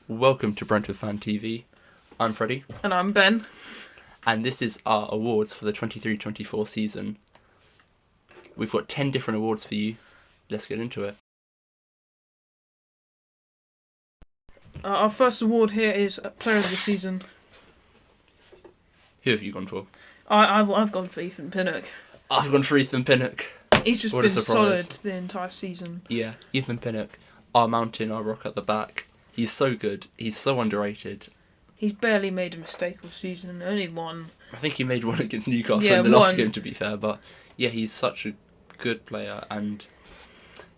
Welcome to Brentford Fan TV. I'm Freddie, And I'm Ben. and this is our awards for the 23-24 season. We've got 10 different awards for you. Let's get into it. Our first award here is Player of the Season. Who have you gone for? I've gone for Ethan Pinnock. I've gone for Ethan Pinnock. He's just What a been surprise. solid the entire season. Yeah, Ethan Pinnock, our mountain, our rock at the back. He's so good. He's so underrated. He's barely made a mistake all season, only one. I think he made one against Newcastle Yeah, in the last one. game, to be fair. But yeah, he's such a good player, and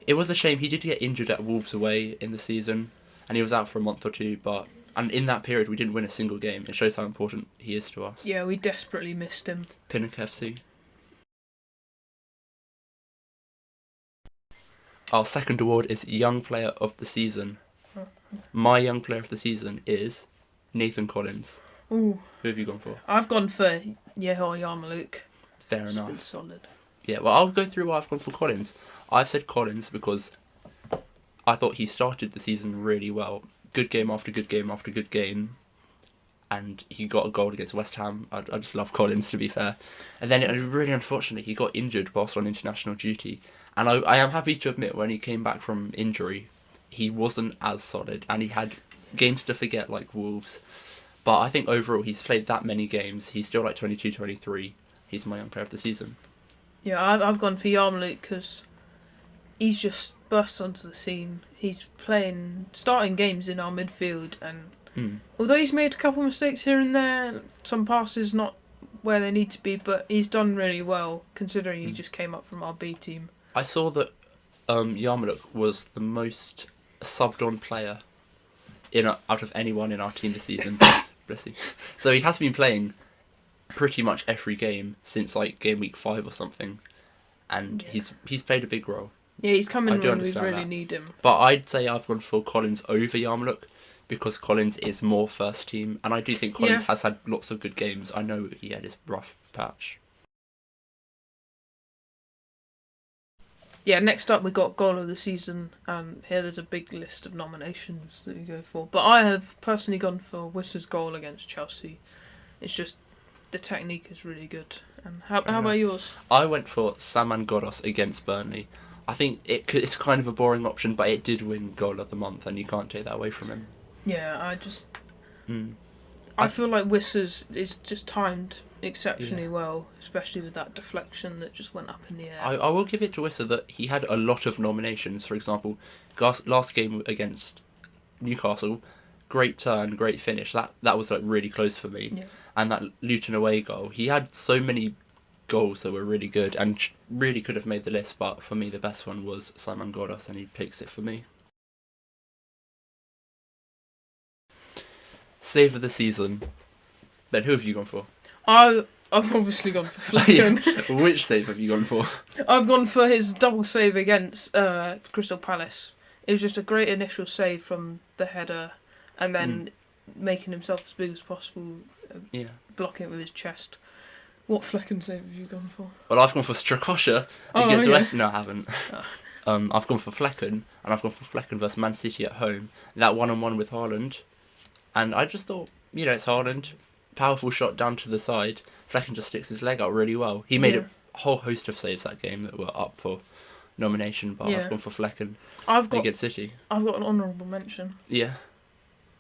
it was a shame he did get injured at Wolves away in the season, and he was out for a month or two. And in that period, we didn't win a single game. It shows how important he is to us. Yeah, we desperately missed him. Pinnock FC. Our second award is Young Player of the Season. My Young Player of the Season is Nathan Collins. Ooh, Who have you gone for? I've gone for Yeho Yarmouk. Fair He's enough. been solid. Yeah, well, I'll go through why I've gone for Collins. I've said Collins because I thought he started the season really well. Good game after good game after good game. And he got a goal against West Ham. I just love Collins, to be fair. And then, really unfortunately, he got injured whilst on international duty. And I am happy to admit, when he came back from injury, he wasn't as solid. And he had games to forget, like Wolves. But I think overall, he's played that many games. He's still like 22, 23. He's my Young Player of the Season. Yeah, I've gone for Yarmouk because he's just burst onto the scene. He's starting games in our midfield, and although he's made a couple of mistakes here and there, some passes not where they need to be, but he's done really well considering he just came up from our B team. I saw that Yarmouk was the most subbed on player out of anyone in our team this season. Bless you. So he has been playing pretty much every game since like game week 5 or something, and he's played a big role. Yeah, he's coming I do when we understand really that. need him. But I'd say I've gone for Collins over Yarmouk because Collins is more first team, and I do think Collins has had lots of good games. I know he had his rough patch. Yeah, next up we got Goal of the Season, and here there's a big list of nominations that we go for. But I have personally gone for Wissa's goal against Chelsea. It's just, the technique is really good. And how about yours? I went for Saman Ghoddos against Burnley. I think it's kind of a boring option, but it did win Goal of the Month, and you can't take that away from him. Yeah, I feel like Wissa's is just timed exceptionally well, especially with that deflection that just went up in the air. I will give it to Wissa that he had a lot of nominations. For example, last game against Newcastle, great turn, great finish. That was like really close for me. Yeah. And that Luton away goal, he had so many goals that were really good and really could have made the list. But for me, the best one was Simon Ghoddos, and he picks it for me. Save of the season. Ben, who have you gone for? I've obviously gone for Flecken. Which save have you gone for? I've gone for his double save against Crystal Palace. It was just a great initial save from the header, and then making himself as big as possible, blocking it with his chest. What Flecken save have you gone for? Well, I've gone for Strakosha against West. No, I haven't. I've gone for Flecken, and I've gone for Flecken versus Man City at home. That 1-on-1 with Haaland. And I just thought, it's Haaland. Powerful shot down to the side. Flecken just sticks his leg out really well. He made a whole host of saves that game that were up for nomination, but I've gone for Flecken against City. I've got an honourable mention. Yeah.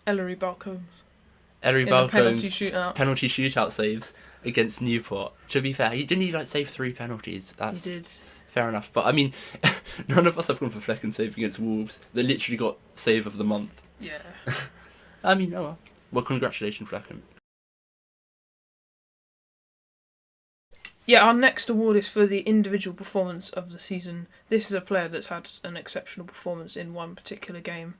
Ellery Balcombs. Ellery Balcombs penalty shootout saves against Newport. To be fair, he save 3 penalties. He did. Fair enough. But I mean, none of us have gone for Flecken save against Wolves. They literally got save of the month. Yeah. I mean, well, congratulations, Flecken. Yeah, our next award is for the individual performance of the season. This is a player that's had an exceptional performance in one particular game.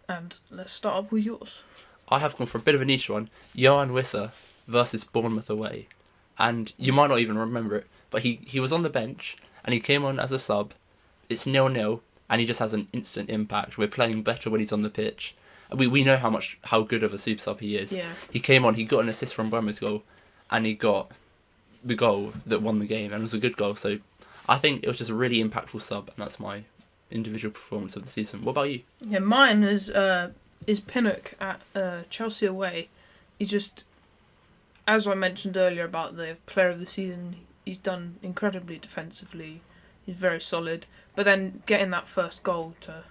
And let's start up with yours. I have gone for a bit of a niche one. Johan Wissa versus Bournemouth away. And you might not even remember it, but he was on the bench and he came on as a sub. It's 0-0 and he just has an instant impact. We're playing better when he's on the pitch. We know how good of a super sub he is. Yeah. He came on, he got an assist from Bournemouth's goal, and he got the goal that won the game, and it was a good goal. So I think it was just a really impactful sub, and that's my individual performance of the season. What about you? Yeah, mine is is Pinnock at Chelsea away. He just, as I mentioned earlier about the player of the season, he's done incredibly defensively. He's very solid. But then getting that first goal to,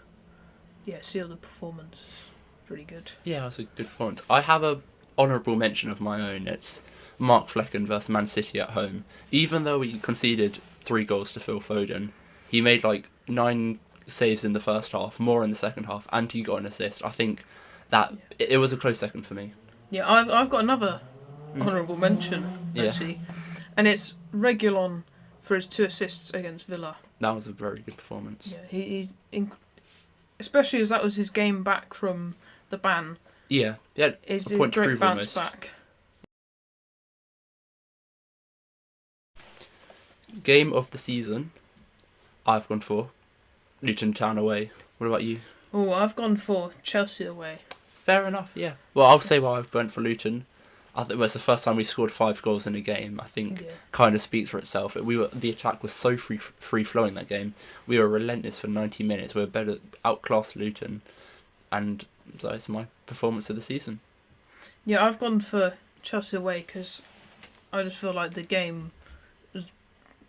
seal the performance is pretty good. Yeah, that's a good performance. I have a honourable mention of my own. It's Mark Flecken versus Man City at home. Even though we conceded 3 goals to Phil Foden, he made like 9 saves in the first half, more in the second half, and he got an assist. I think that it was a close second for me. Yeah, I've got another honourable mention, actually. And it's Reguilon for his 2 assists against Villa. That was a very good performance. Yeah, especially as that was his game back from the ban. Yeah, It's a point a great to prove bounce almost. back. Game of the season, I've gone for Luton Town away. What about you? Oh, I've gone for Chelsea away. Fair enough, yeah. Well, I'll say why I've went for Luton. I think it was the first time we scored 5 goals in a game. I think kind of speaks for itself. The attack was so free flowing that game. We were relentless for 90 minutes. We were better, outclassed Luton, and so it's my performance of the season. Yeah, I've gone for Chelsea away because I just feel like the game was,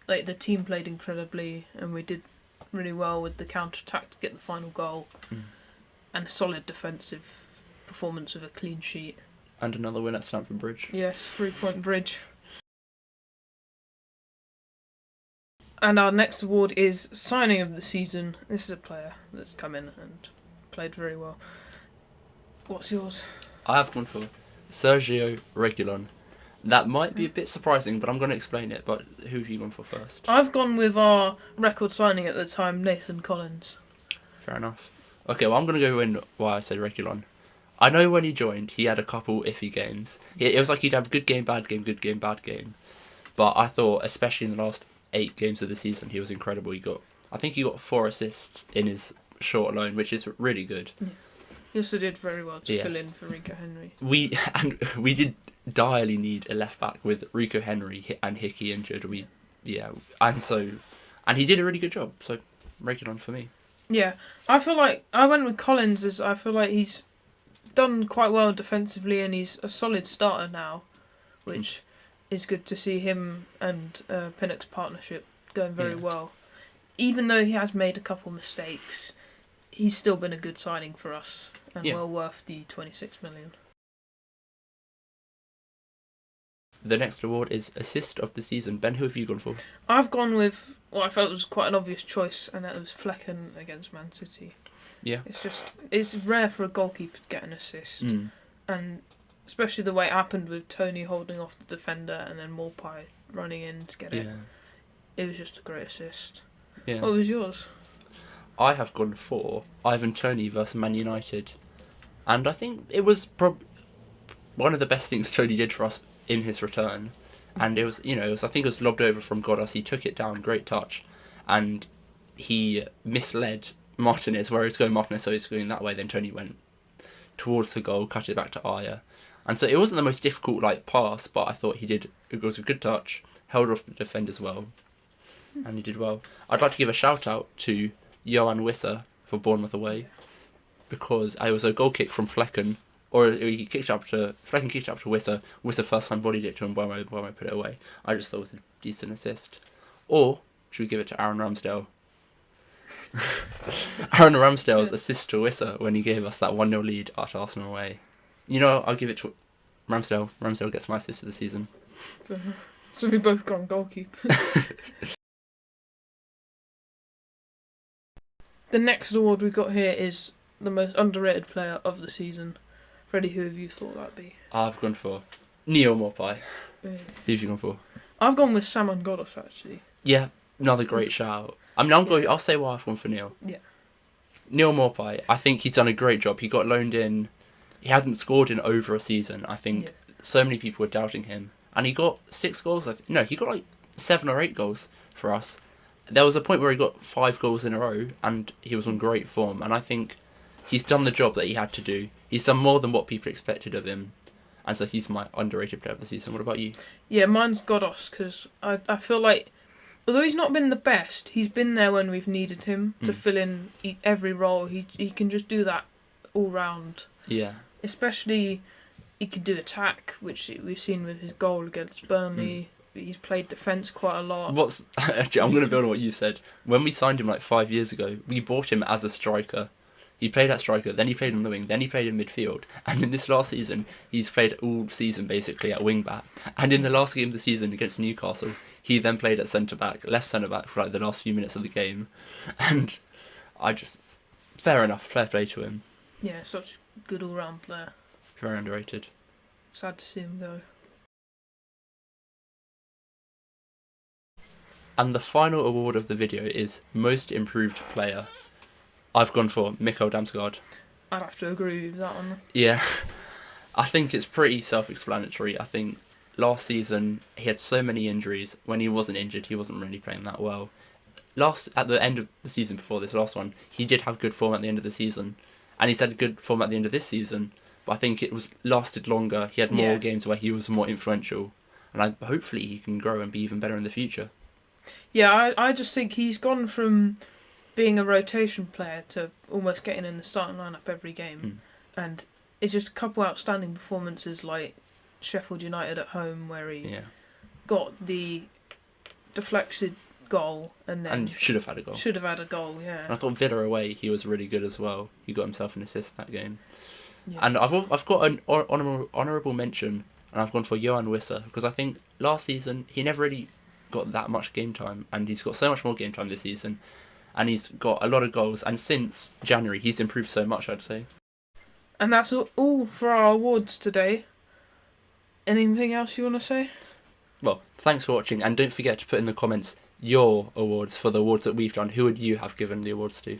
like, the team played incredibly, and we did really well with the counter attack to get the final goal, and a solid defensive performance with a clean sheet. And another win at Stamford Bridge. Yes, 3-point bridge. And our next award is Signing of the Season. This is a player that's come in and played very well. What's yours? I have gone for Sergio Reguilon. That might be a bit surprising, but I'm going to explain it. But who have you gone for first? I've gone with our record signing at the time, Nathan Collins. Fair enough. Okay, well, I'm going to go in why I said Reguilon. I know when he joined, he had a couple iffy games. It was like he'd have good game, bad game, good game, bad game. But I thought, especially in the last 8 games of the season, he was incredible. I think he got 4 assists in his short loan, which is really good. Yeah. He also did very well to fill in for Rico Henry. We did direly need a left back with Rico Henry and Hickey injured. And he did a really good job. So Reguilon for me. Yeah, I feel like I went with Collins as I feel like he's done quite well defensively and he's a solid starter now, which is good to see him and Pinnock's partnership going very well. Even though he has made a couple mistakes, he's still been a good signing for us and well worth the 26 million. The next award is Assist of the Season. Ben, who have you gone for? I've gone with what I felt was quite an obvious choice, and that was Flecken against Man City. Yeah. It's rare for a goalkeeper to get an assist, and especially the way it happened with Tony holding off the defender and then Morpie running in to get it. It was just a great assist. Yeah. What was yours? I have gone for Ivan Toney versus Man United, and I think it was one of the best things Toney did for us in his return. And I think it was lobbed over from Godos. He took it down, great touch, and he misled Martinez, where he was going Martinez, so he was going that way. Then Toney went towards the goal, cut it back to Aya, and so it wasn't the most difficult pass, but I thought it was a good touch, held off the defenders well, and he did well. I'd like to give a shout out to Johan Wissa for Bournemouth away, because it was a goal kick from Flecken, or Flecken kicked up to Wissa. Wissa first time volleyed it to him, Bournemouth put it away. I just thought it was a decent assist. Or should we give it to Aaron Ramsdale? Aaron Ramsdale's assist to Wissa when he gave us that 1-0 lead at Arsenal away. I'll give it to Ramsdale. Ramsdale gets my assist of the season. So we both gone goalkeepers. The next award we've got here is the most underrated player of the season. Freddie, who have you thought that'd be? I've gone for Neil Morpie. Who have you gone for? I've gone with Saman Ghoddos, actually. Yeah, another great shout. I'll say why I've gone for Neil. Yeah. Neil Morpie, I think he's done a great job. He got loaned in. He hadn't scored in over a season. I think so many people were doubting him. And he got 6 goals. He got 7 or 8 goals for us. There was a point where he got 5 goals in a row and he was on great form. And I think he's done the job that he had to do. He's done more than what people expected of him. And so he's my underrated player of the season. What about you? Yeah, mine's Ghoddos, because I feel like, although he's not been the best, he's been there when we've needed him to fill in every role. He can just do that all round. Yeah. Especially, he could do attack, which we've seen with his goal against Burnley. He's played defence quite a lot. I'm going to build on what you said. When we signed him like 5 years ago, we bought him as a striker. He played at striker, then he played on the wing, then he played in midfield. And in this last season, he's played all season basically at wing back. And in the last game of the season against Newcastle, he then played at centre back, left centre back for like the last few minutes of the game. And fair enough, fair play to him. Yeah, such a good all round player. Very underrated. Sad to see him go. And the final award of the video is Most Improved Player. I've gone for Mikkel Damsgaard. I'd have to agree with that one. Yeah, I think it's pretty self-explanatory. I think last season he had so many injuries. When he wasn't injured, he wasn't really playing that well. At the end of the season before this last one, he did have good form at the end of the season. And he's had good form at the end of this season. But I think it was lasted longer. He had more games where he was more influential. And hopefully he can grow and be even better in the future. Yeah, I just think he's gone from being a rotation player to almost getting in the starting lineup every game. And it's just a couple outstanding performances like Sheffield United at home where he got the deflected goal and should have had a goal. Should have had a goal, yeah. And I thought Villa away, he was really good as well. He got himself an assist that game. Yeah. And I've got an honourable mention, and I've gone for Johan Wissa, because I think last season he never really got that much game time, and he's got so much more game time this season. And he's got a lot of goals, and since January he's improved so much, I'd say. And that's all for our awards today. Anything else you want to say? Well, thanks for watching, and don't forget to put in the comments your awards for the awards that we've done. Who would you have given the awards to?